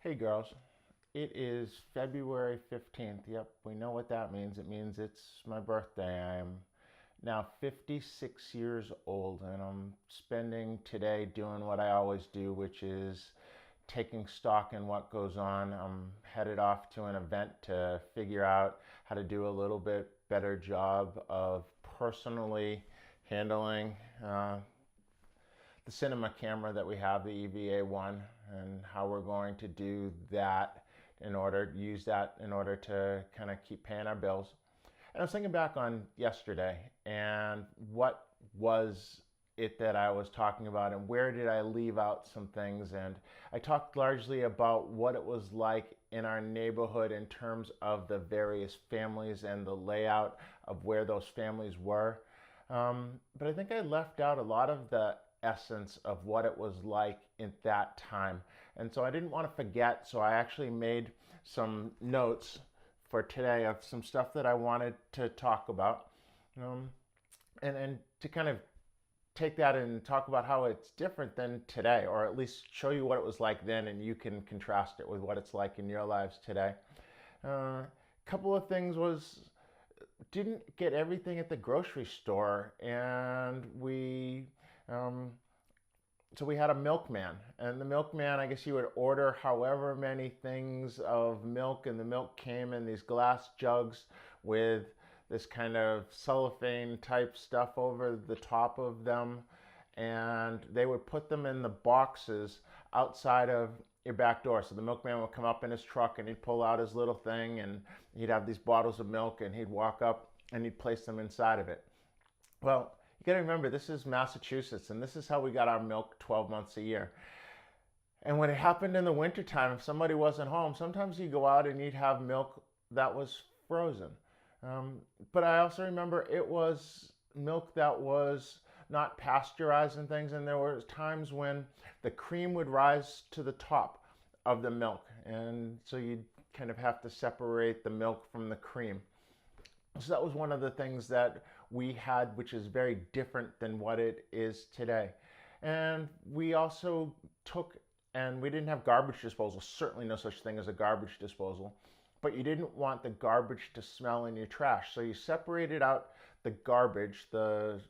Hey girls, it is February 15th. Yep, we know what that means. It means it's my birthday. I'm now 56 years old and I'm spending today doing what I always do, which is taking stock in what goes on. I'm headed off to an event to figure out how to do a little bit better job of personally handling the cinema camera that we have, the EVA1, and how we're going to do that use that in order to kind of keep paying our bills. And I was thinking back on yesterday and what was it that I was talking about and where did I leave out some things. And I talked largely about what it was like in our neighborhood in terms of the various families and the layout of where those families were. But I think I left out a lot of the essence of what it was like in that time. And so I didn't want to forget, so I actually made some notes for today of some stuff that I wanted to talk about. Um, and to kind of take that and talk about how it's different than today, or at least show you what it was like then, and you can contrast it with what it's like in your lives today. A couple of things was didn't get everything at the grocery store, and um, we had a milkman, and the milkman, I guess you would order however many things of milk, and the milk came in these glass jugs with this kind of cellophane type stuff over the top of them, and they would put them in the boxes outside of your back door. So the milkman would come up in his truck and he'd pull out his little thing and he'd have these bottles of milk and he'd walk up and he'd place them inside of it. Well, you got to remember, this is Massachusetts, and this is how we got our milk 12 months a year. And when it happened in the wintertime, if somebody wasn't home, sometimes you go out and you'd have milk that was frozen. But I also remember it was milk that was not pasteurized and things, and there were times when the cream would rise to the top of the milk, and so you'd kind of have to separate the milk from the cream. So that was one of the things that we had, which is very different than what it is today. And we also took, and we didn't have garbage disposal, certainly no such thing as a garbage disposal, but you didn't want the garbage to smell in your trash. So you separated out the garbage, the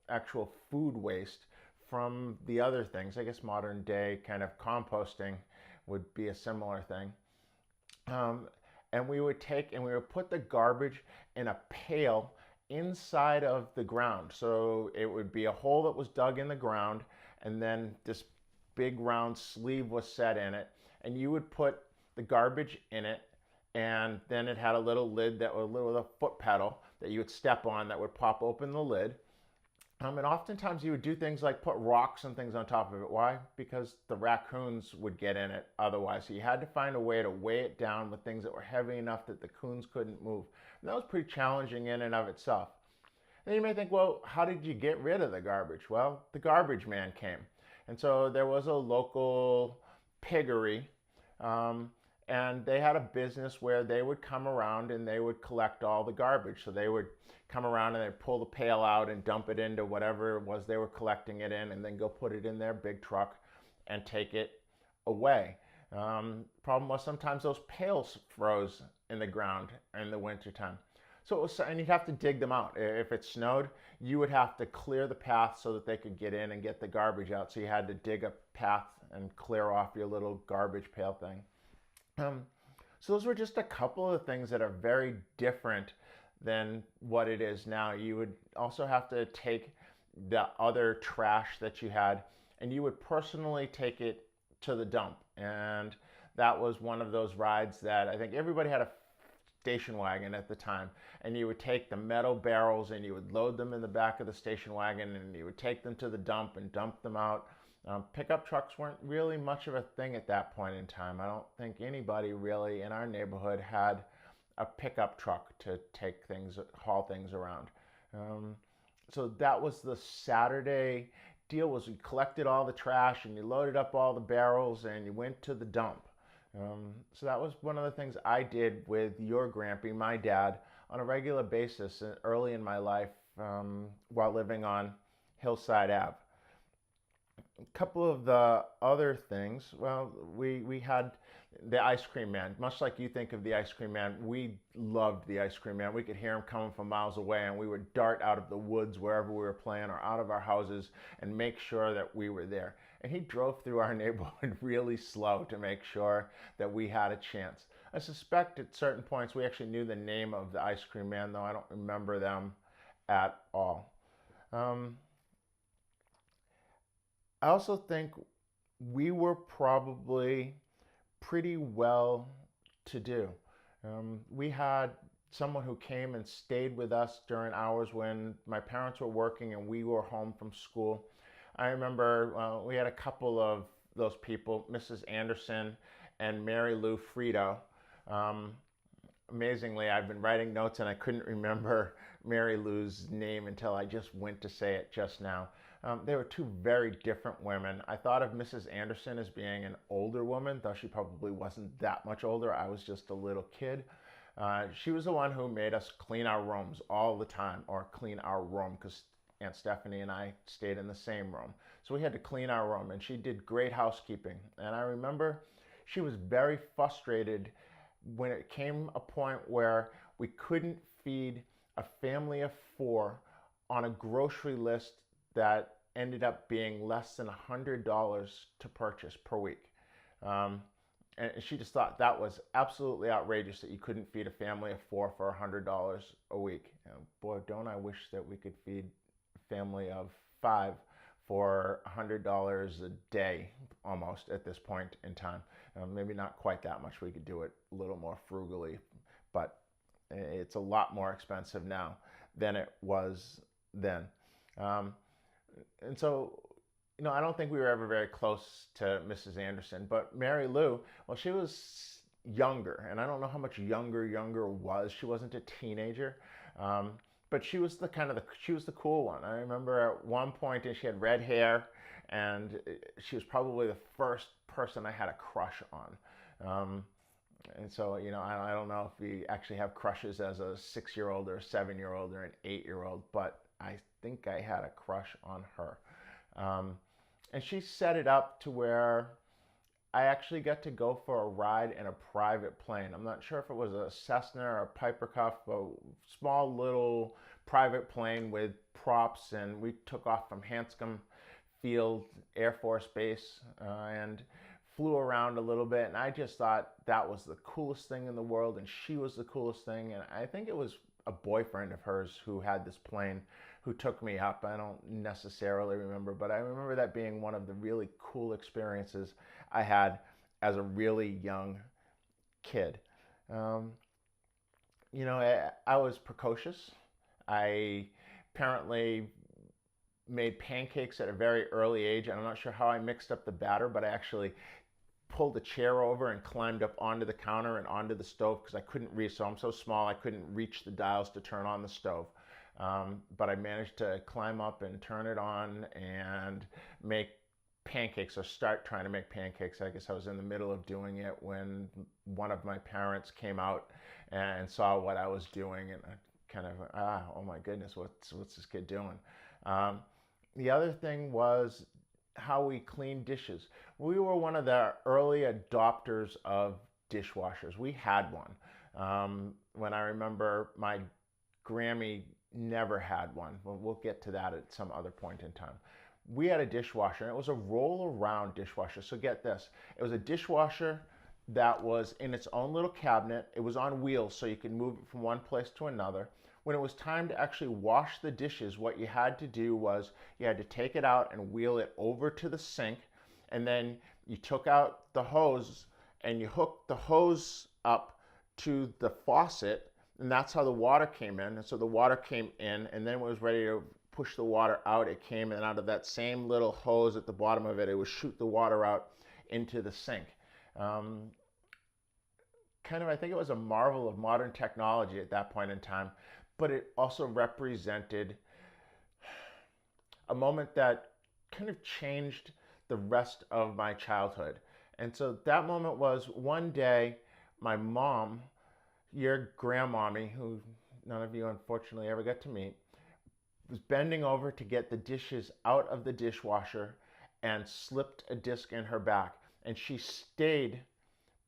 actual food waste, from the other things. I guess modern day kind of composting would be a similar thing. Um, and we would take and we would put the garbage in a pail inside of the ground. So it would be a hole that was dug in the ground, and then this big round sleeve was set in it, and you would put the garbage in it, and then it had a little lid that was a little foot pedal that you would step on that would pop open the lid. And oftentimes you would do things like put rocks and things on top of it. Why? Because the raccoons would get in it otherwise. So you had to find a way to weigh it down with things that were heavy enough that the coons couldn't move. And that was pretty challenging in and of itself. And you may think, well, how did you get rid of the garbage? Well, the garbage man came. And so there was a local piggery, and they had a business where they would come around and they would collect all the garbage. So they would come around and they'd pull the pail out and dump it into whatever it was they were collecting it in, and then go put it in their big truck and take it away. Problem was sometimes those pails froze in the ground in the wintertime. So it was, and you'd have to dig them out. If it snowed, you would have to clear the path so that they could get in and get the garbage out. So you had to dig a path and clear off your little garbage pail thing. Um, so those were just a couple of things that are very different than what it is now. You would also have to take the other trash that you had and you would personally take it to the dump. And that was one of those rides that I think everybody had a station wagon at the time, and you would take the metal barrels and you would load them in the back of the station wagon and you would take them to the dump and dump them out. Pickup trucks weren't really much of a thing at that point in time. I don't think anybody really in our neighborhood had a pickup truck to take things, haul things around. Um, so that was the Saturday deal. Was we collected all the trash and you loaded up all the barrels and you went to the dump. So that was one of the things I did with your Grampy, my dad, on a regular basis early in my life while living on Hillside Ave. A couple of the other things, well, we had the ice cream man. Much like you think of the ice cream man, we loved the ice cream man. We could hear him coming from miles away, and we would dart out of the woods wherever we were playing or out of our houses and make sure that we were there. And he drove through our neighborhood really slow to make sure that we had a chance. I suspect at certain points we actually knew the name of the ice cream man, though I don't remember them at all. Um, I also think we were probably pretty well to do. We had someone who came and stayed with us during hours when my parents were working and we were home from school. I remember we had a couple of those people, Mrs. Anderson and Mary Lou Frito. Um, Amazingly, I've been writing notes and I couldn't remember Mary Lou's name until I just went to say it just now. They were two very different women. I thought of Mrs. Anderson as being an older woman, though she probably wasn't that much older. I was just a little kid. She was the one who made us clean our rooms all the time, or clean our room, because Aunt Stephanie and I stayed in the same room. So we had to clean our room, and she did great housekeeping. And I remember she was very frustrated when it came a point where we couldn't feed a family of four on a grocery list that ended up being less than $100 to purchase per week. Um, and she just thought that was absolutely outrageous that you couldn't feed a family of four for $100 a week. And boy, don't I wish that we could feed a family of five for $100 a day almost at this point in time. Maybe not quite that much. We could do it a little more frugally, but it's a lot more expensive now than it was then. Um, and so, I don't think we were ever very close to Mrs. Anderson, but Mary Lou, well, she was younger, and I don't know how much younger was. She wasn't a teenager, but she was she was the cool one. I remember at one point, and she had red hair, and she was probably the first person I had a crush on. And so, I don't know if we actually have crushes as a 6-year-old or a 7-year-old or an 8-year-old, but I think I had a crush on her. And she set it up to where I actually got to go for a ride in a private plane. I'm not sure if it was a Cessna or a Piper Cuff, a small little private plane with props, and we took off from Hanscom Field Air Force Base and flew around a little bit, and I just thought that was the coolest thing in the world, and she was the coolest thing. And I think it was a boyfriend of hers who had this plane who took me up. I don't necessarily remember, but I remember that being one of the really cool experiences I had as a really young kid. Um, I was precocious. I apparently made pancakes at a very early age. I'm not sure how I mixed up the batter, but I actually pulled a chair over and climbed up onto the counter and onto the stove because I couldn't reach. So I'm so small I couldn't reach the dials to turn on the stove. But I managed to climb up and turn it on and make pancakes, or start trying to make pancakes. I guess I was in the middle of doing it when one of my parents came out and saw what I was doing, and I kind of, oh my goodness, what's this kid doing? The other thing was how we clean dishes. We were one of the early adopters of dishwashers. We had one. When I remember my Grammy never had one. We'll get to that at some other point in time. We had a dishwasher, and it was a roll-around dishwasher. So get this. It was a dishwasher that was in its own little cabinet. It was on wheels, so you could move it from one place to another. When it was time to actually wash the dishes, what you had to do was you had to take it out and wheel it over to the sink, and then you took out the hose and you hooked the hose up to the faucet, and that's how the water came in. And so the water came in, and then when it was ready to push the water out, it came in out of that same little hose at the bottom of it. It would shoot the water out into the sink. I think it was a marvel of modern technology at that point in time, but it also represented a moment that kind of changed the rest of my childhood. And so that moment was one day my mom, your grandmommy, who none of you unfortunately ever got to meet, was bending over to get the dishes out of the dishwasher, and slipped a disc in her back. And she stayed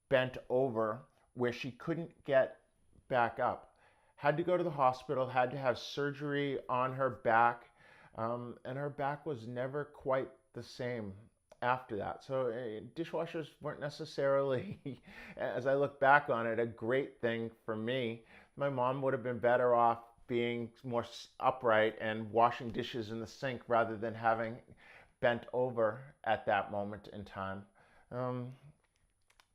bent over where she couldn't get back up. Had to go to the hospital, had to have surgery on her back, and her back was never quite the same after that. So dishwashers weren't necessarily, as I look back on it, a great thing for me. My mom would have been better off being more upright and washing dishes in the sink rather than having bent over at that moment in time. Um,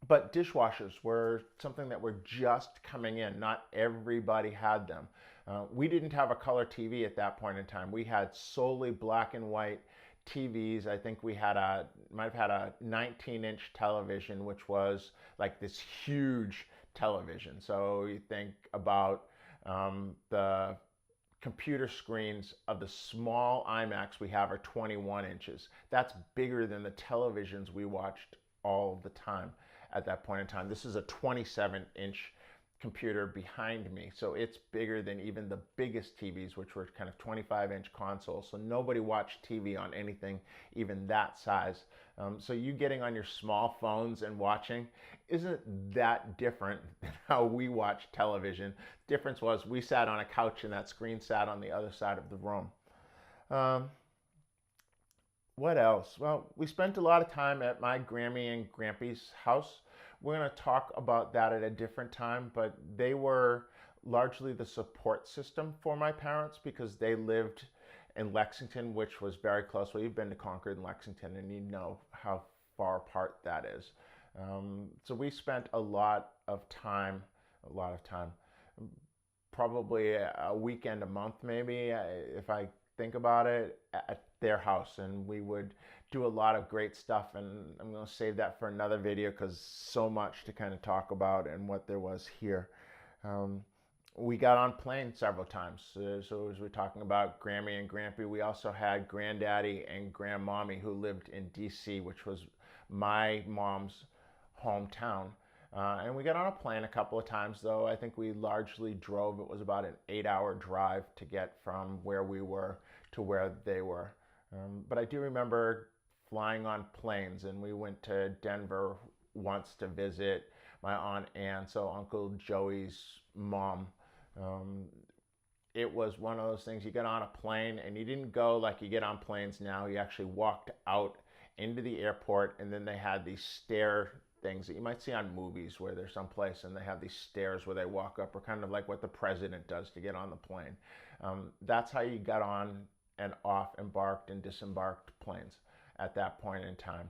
but dishwashers were something that were just coming in. Not everybody had them. We didn't have a color TV at that point in time. We had solely black and white TVs. I think we might have had a 19-inch television, which was like this huge television. So you think about the computer screens of the small iMacs we have are 21 inches. That's bigger than the televisions we watched all the time at that point in time. This is a 27-inch computer behind me, so it's bigger than even the biggest TVs, which were kind of 25-inch consoles. So nobody watched TV on anything even that size. So you getting on your small phones and watching isn't that different than how we watch television. Difference was we sat on a couch and that screen sat on the other side of the room. What else? Well, we spent a lot of time at my Grammy and Grampy's house. We're going to talk about that at a different time, but they were largely the support system for my parents because they lived in Lexington, which was very close. Well, you've been to Concord and Lexington, and you know how far apart that is. So we spent a lot of time, probably a weekend a month maybe, if I think about it, at their house, and we would do a lot of great stuff, and I'm going to save that for another video because so much to kind of talk about and what there was here. We got on planes several times. So as we're talking about Grammy and Grampy, we also had Granddaddy and Grandmommy who lived in DC, which was my mom's hometown. And we got on a plane a couple of times, though. I think we largely drove. It was about an 8-hour drive to get from where we were to where they were. But I do remember flying on planes, and we went to Denver once to visit my Aunt Ann, so Uncle Joey's mom. It was one of those things, you get on a plane and you didn't go like you get on planes now. You actually walked out into the airport, and then they had these stair things that you might see on movies where they're someplace and they have these stairs where they walk up, or kind of like what the president does to get on the plane. That's how you got on and off, embarked and disembarked planes at that point in time.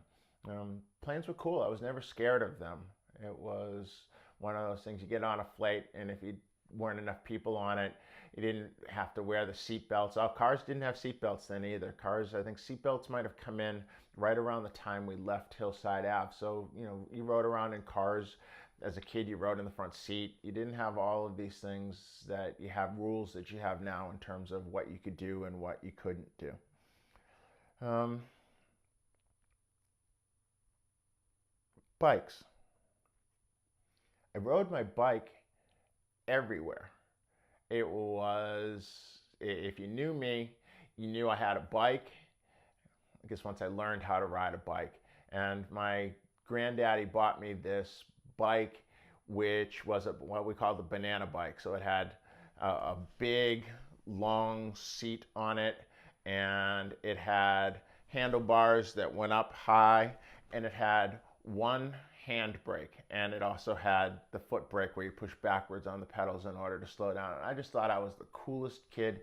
Planes were cool. I was never scared of them. It was one of those things, you get on a flight, and if you weren't enough people on it, you didn't have to wear the seat belts. Oh, cars didn't have seat belts then either. Cars, I think seat belts might have come in right around the time we left Hillside Ave. So, you rode around in cars. As a kid, you rode in the front seat. You didn't have all of these things that you have, rules that you have now in terms of what you could do and what you couldn't do. Bikes. I rode my bike everywhere. It was, if you knew me, you knew I had a bike. I guess once I learned how to ride a bike. And my granddaddy bought me this bike, which was what we call the banana bike. So it had a big, long seat on it, and it had handlebars that went up high, and it had one handbrake, and it also had the foot brake where you push backwards on the pedals in order to slow down. And I just thought I was the coolest kid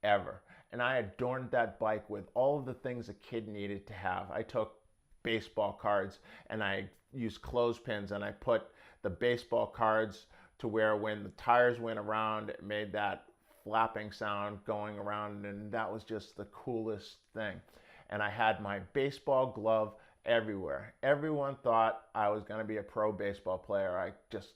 ever. And I adorned that bike with all of the things a kid needed to have. I took baseball cards and I used clothespins, and I put the baseball cards to where when the tires went around, it made that flapping sound going around, and that was just the coolest thing. And I had my baseball glove everywhere. Everyone thought I was going to be a pro baseball player. I just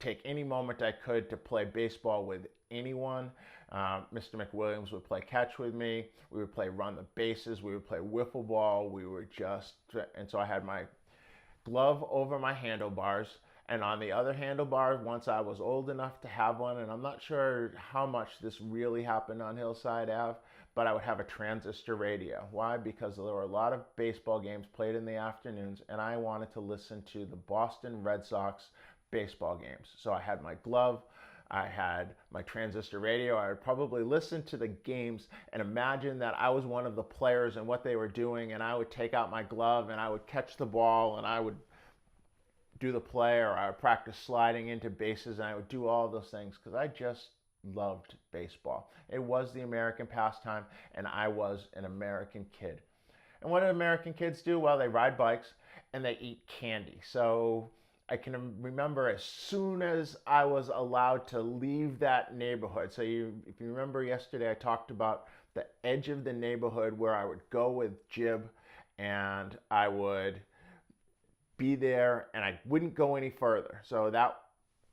take any moment I could to play baseball with anyone. Mr. McWilliams would play catch with me. We would play run the bases. We would play wiffle ball. And so I had my glove over my handlebars, and on the other handlebar, once I was old enough to have one, and I'm not sure how much this really happened on Hillside Ave, but I would have a transistor radio. Why? Because there were a lot of baseball games played in the afternoons, and I wanted to listen to the Boston Red Sox baseball games. So I had my glove, I had my transistor radio. I would probably listen to the games and imagine that I was one of the players and what they were doing, and I would take out my glove and I would catch the ball and I would do the play, or I would practice sliding into bases, and I would do all those things because I just loved baseball. It was the American pastime, and I was an American kid. And what do American kids do? Well, they ride bikes and they eat candy. So I can remember as soon as I was allowed to leave that neighborhood. So if you remember yesterday, I talked about the edge of the neighborhood where I would go with Jib, and I would be there and I wouldn't go any further. So that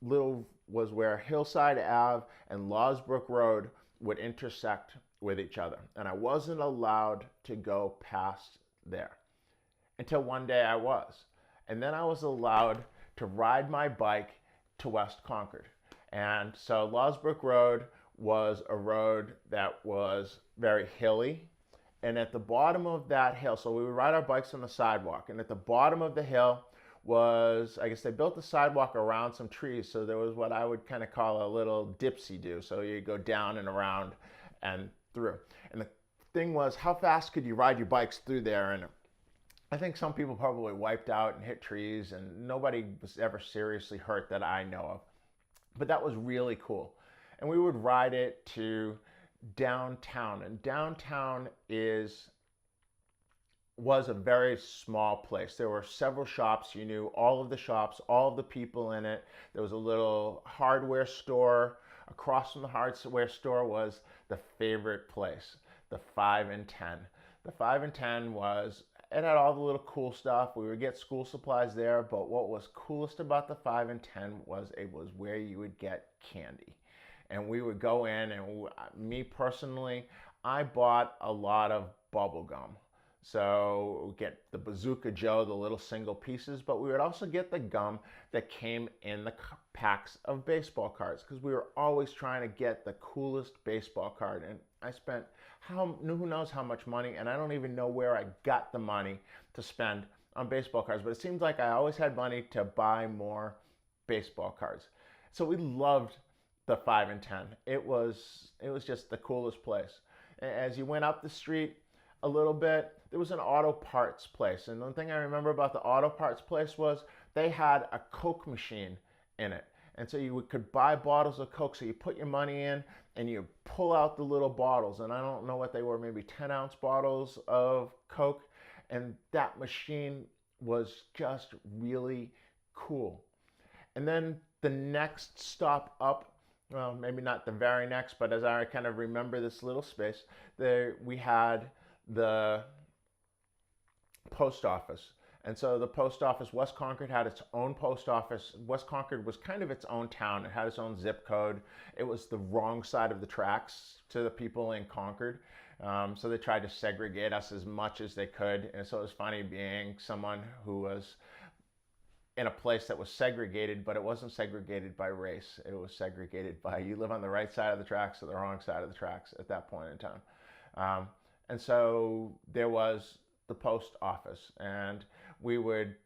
little was where Hillside Ave and Lawsbrook Road would intersect with each other. And I wasn't allowed to go past there until one day I was. And then I was allowed to ride my bike to West Concord. And so Lawsbrook Road was a road that was very hilly. And at the bottom of that hill, so we would ride our bikes on the sidewalk, and at the bottom of the hill was, I guess they built the sidewalk around some trees, so there was what I would kind of call a little dipsy-do. So you go down and around and through. And the thing was, how fast could you ride your bikes through there? And I think some people probably wiped out and hit trees, and nobody was ever seriously hurt that I know of. But that was really cool. And we would ride it to downtown, and downtown was a very small place. There were several shops. You knew all of the shops, all of the people in it. There was a little hardware store. Across from the hardware store was the favorite place, the 5 and 10. The 5 and 10 it had all the little cool stuff. We would get school supplies there, but what was coolest about the 5 and 10 was it was where you would get candy. And we would go in, and me personally, I bought a lot of bubble gum. So we'd get the Bazooka Joe, the little single pieces, but we would also get the gum that came in the packs of baseball cards, because we were always trying to get the coolest baseball card. And I spent who knows how much money, and I don't even know where I got the money to spend on baseball cards, but it seems like I always had money to buy more baseball cards. So we loved the 5 and 10. It was just the coolest place. As you went up the street a little bit, there was an auto parts place. And one thing I remember about the auto parts place was they had a Coke machine in it. And so you could buy bottles of Coke. So you put your money in and you pull out the little bottles. And I don't know what they were, maybe 10-ounce bottles of Coke. And that machine was just really cool. And then the next stop up, well, maybe not the very next, but as I kind of remember this little space, we had the post office. And so the post office, West Concord had its own post office. West Concord was kind of its own town. It had its own zip code. It was the wrong side of the tracks to the people in Concord. So they tried to segregate us as much as they could. And so it was funny being someone who was in a place that was segregated, but it wasn't segregated by race. It was segregated by you live on the right side of the tracks or the wrong side of the tracks at that point in time. And so there was the post office, and we would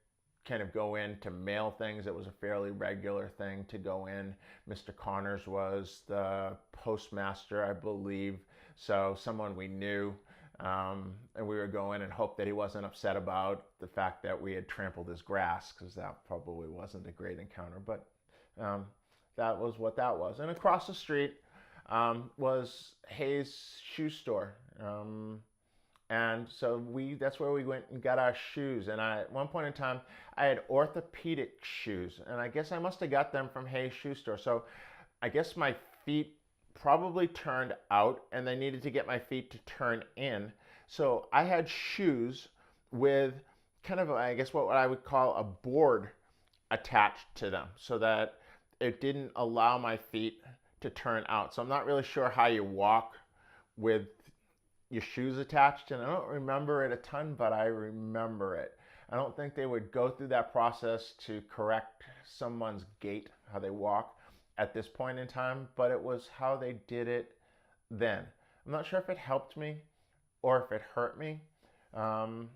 kind of go in to mail things. It was a fairly regular thing to go in. Mr. Connors was the postmaster, I believe, so someone we knew. And we would go in and hope that he wasn't upset about the fact that we had trampled his grass, because that probably wasn't a great encounter, but that was what that was. And across the street was Hayes Shoe Store. And so that's where we went and got our shoes. And at one point in time, I had orthopedic shoes, and I guess I must have got them from Hayes Shoe Store. So I guess my feet probably turned out, and they needed to get my feet to turn in. So I had shoes with kind of, I guess, what I would call a board attached to them, so that it didn't allow my feet to turn out. So I'm not really sure how you walk with your shoes attached, and I don't remember it a ton, but I remember it. I don't think they would go through that process to correct someone's gait, how they walk at this point in time, but it was how they did it then. I'm not sure if it helped me or if it hurt me. Um,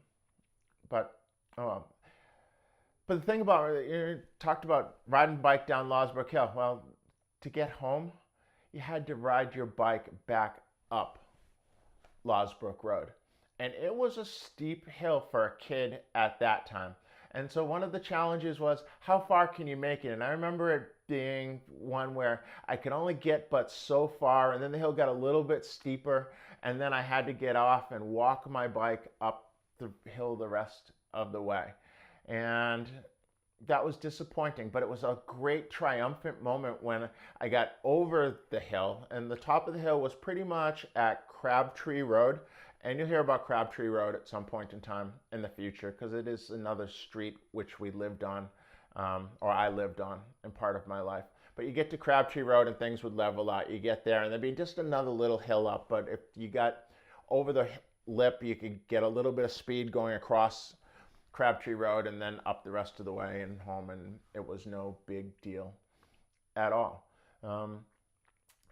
but oh well. But the thing about you talked about riding a bike down Losbrook Hill. Well, to get home, you had to ride your bike back up Losbrook Road. And it was a steep hill for a kid at that time. And so one of the challenges was how far can you make it? And I remember it being one where I could only get but so far, and then the hill got a little bit steeper, and then I had to get off and walk my bike up the hill the rest of the way. And that was disappointing, but it was a great triumphant moment when I got over the hill, and the top of the hill was pretty much at Crabtree Road. And you'll hear about Crabtree Road at some point in time in the future because it is another street which we lived on, or I lived on in part of my life. But you get to Crabtree Road and things would level out. You get there and there'd be just another little hill up. But if you got over the lip, you could get a little bit of speed going across Crabtree Road and then up the rest of the way and home. And it was no big deal at all. And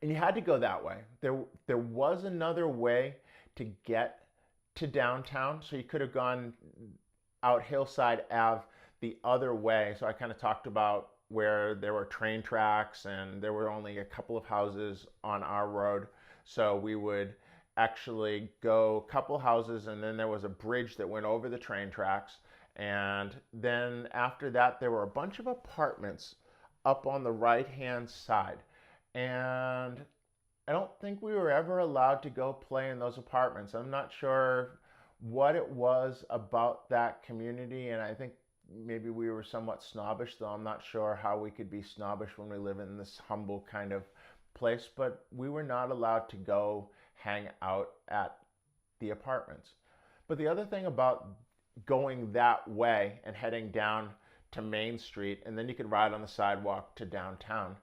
you had to go that way. There was another way to get to downtown. So you could have gone out Hillside Ave the other way. So I kind of talked about where there were train tracks and there were only a couple of houses on our road. So we would actually go a couple houses and then there was a bridge that went over the train tracks. And then after that, there were a bunch of apartments up on the right-hand side. And I don't think we were ever allowed to go play in those apartments. I'm not sure what it was about that community, and I think maybe we were somewhat snobbish, though I'm not sure how we could be snobbish when we live in this humble kind of place, but we were not allowed to go hang out at the apartments. But the other thing about going that way and heading down to Main Street, and then you could ride on the sidewalk to downtown,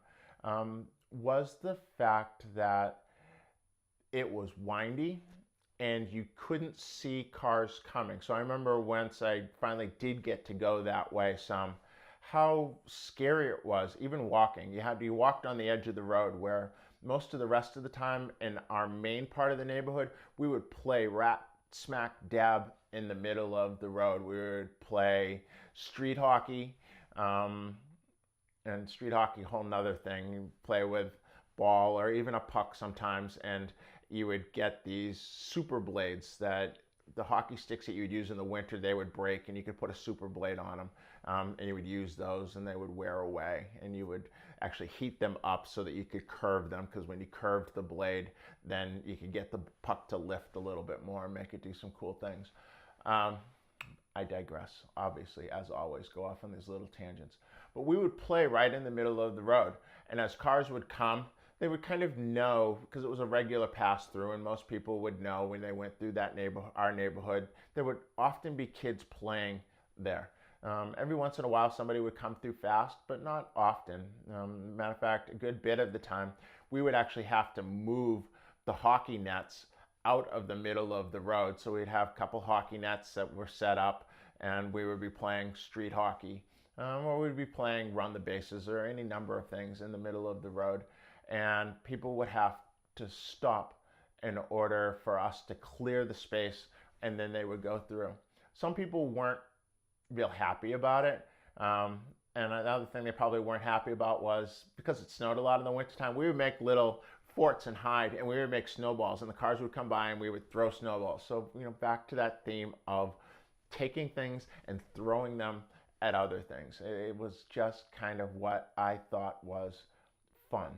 was the fact that it was windy and you couldn't see cars coming. So I remember once I finally did get to go that way how scary it was, even walking. You walked on the edge of the road where most of the rest of the time in our main part of the neighborhood, we would play right smack dab in the middle of the road. We would play street hockey, and street hockey, a whole nother thing. You play with ball or even a puck sometimes, and you would get these super blades that the hockey sticks that you would use in the winter, they would break, and you could put a super blade on them, and you would use those, and they would wear away, and you would actually heat them up so that you could curve them, because when you curved the blade, then you could get the puck to lift a little bit more and make it do some cool things. I digress, obviously, as always, go off on these little tangents. But we would play right in the middle of the road. And as cars would come, they would kind of know, because it was a regular pass through, and most people would know when they went through that our neighborhood, there would often be kids playing there. Every once in a while, somebody would come through fast, but not often. Matter of fact, a good bit of the time, we would actually have to move the hockey nets out of the middle of the road. So we'd have a couple hockey nets that were set up, and we would be playing street hockey, or we'd be playing run the bases or any number of things in the middle of the road. And people would have to stop in order for us to clear the space, and then they would go through. Some people weren't real happy about it. And another thing they probably weren't happy about was because it snowed a lot in the wintertime, we would make little forts and hide, and we would make snowballs, and the cars would come by and we would throw snowballs. So, back to that theme of taking things and throwing them at other things. It was just kind of what I thought was fun.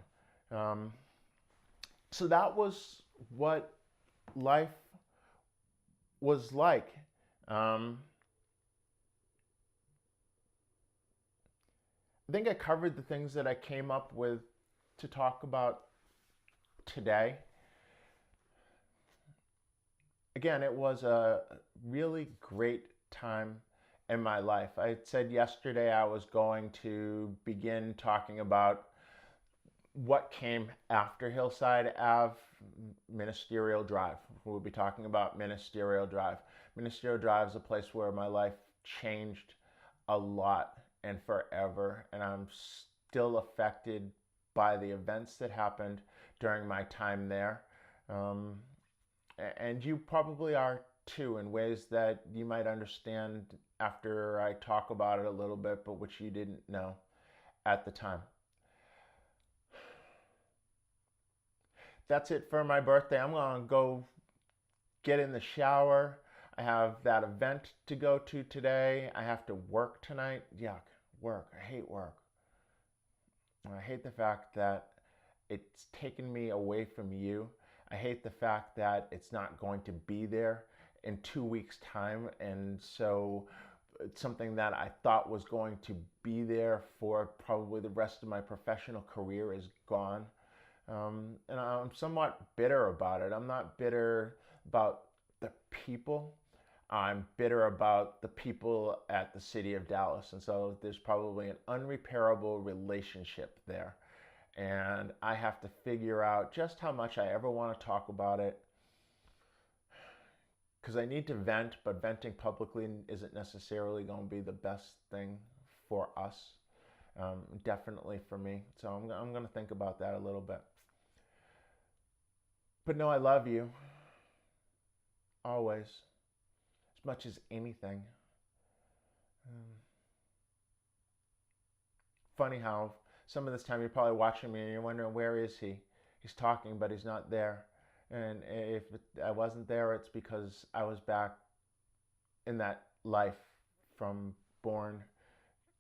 So that was what life was like. I think I covered the things that I came up with to talk about today. Again, it was a really great time in my life. I said yesterday I was going to begin talking about what came after Hillside Ave, Ministerial Drive. We'll be talking about Ministerial Drive. Ministerial Drive is a place where my life changed a lot and forever, and I'm still affected by the events that happened during my time there. Um, and you probably are too, in ways that you might understand after I talk about it a little bit, but which you didn't know at the time. That's it for my birthday. I'm going to go get in the shower. I have that event to go to today. I have to work tonight. Yuck, work. I hate work. I hate the fact that it's taken me away from you. I hate the fact that it's not going to be there in 2 weeks' time. And so it's something that I thought was going to be there for probably the rest of my professional career is gone. And I'm somewhat bitter about it. I'm not bitter about the people. I'm bitter about the people at the city of Dallas. And so there's probably an unrepairable relationship there. And I have to figure out just how much I ever want to talk about it. Because I need to vent, but venting publicly isn't necessarily going to be the best thing for us. Definitely for me. So I'm going to think about that a little bit. But no, I love you. Always. As much as anything. Um, Funny how some of this time you're probably watching me and you're wondering, where is he? He's talking, but he's not there. And if I wasn't there, it's because I was back in that life from born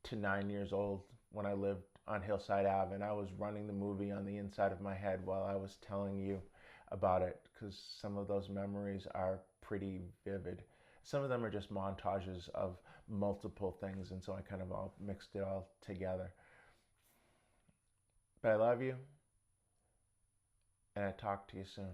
to 9 years old when I lived on Hillside Ave, and I was running the movie on the inside of my head while I was telling you about it, because some of those memories are pretty vivid. Some of them are just montages of multiple things, and so I kind of all mixed it all together. But I love you, and I talk to you soon.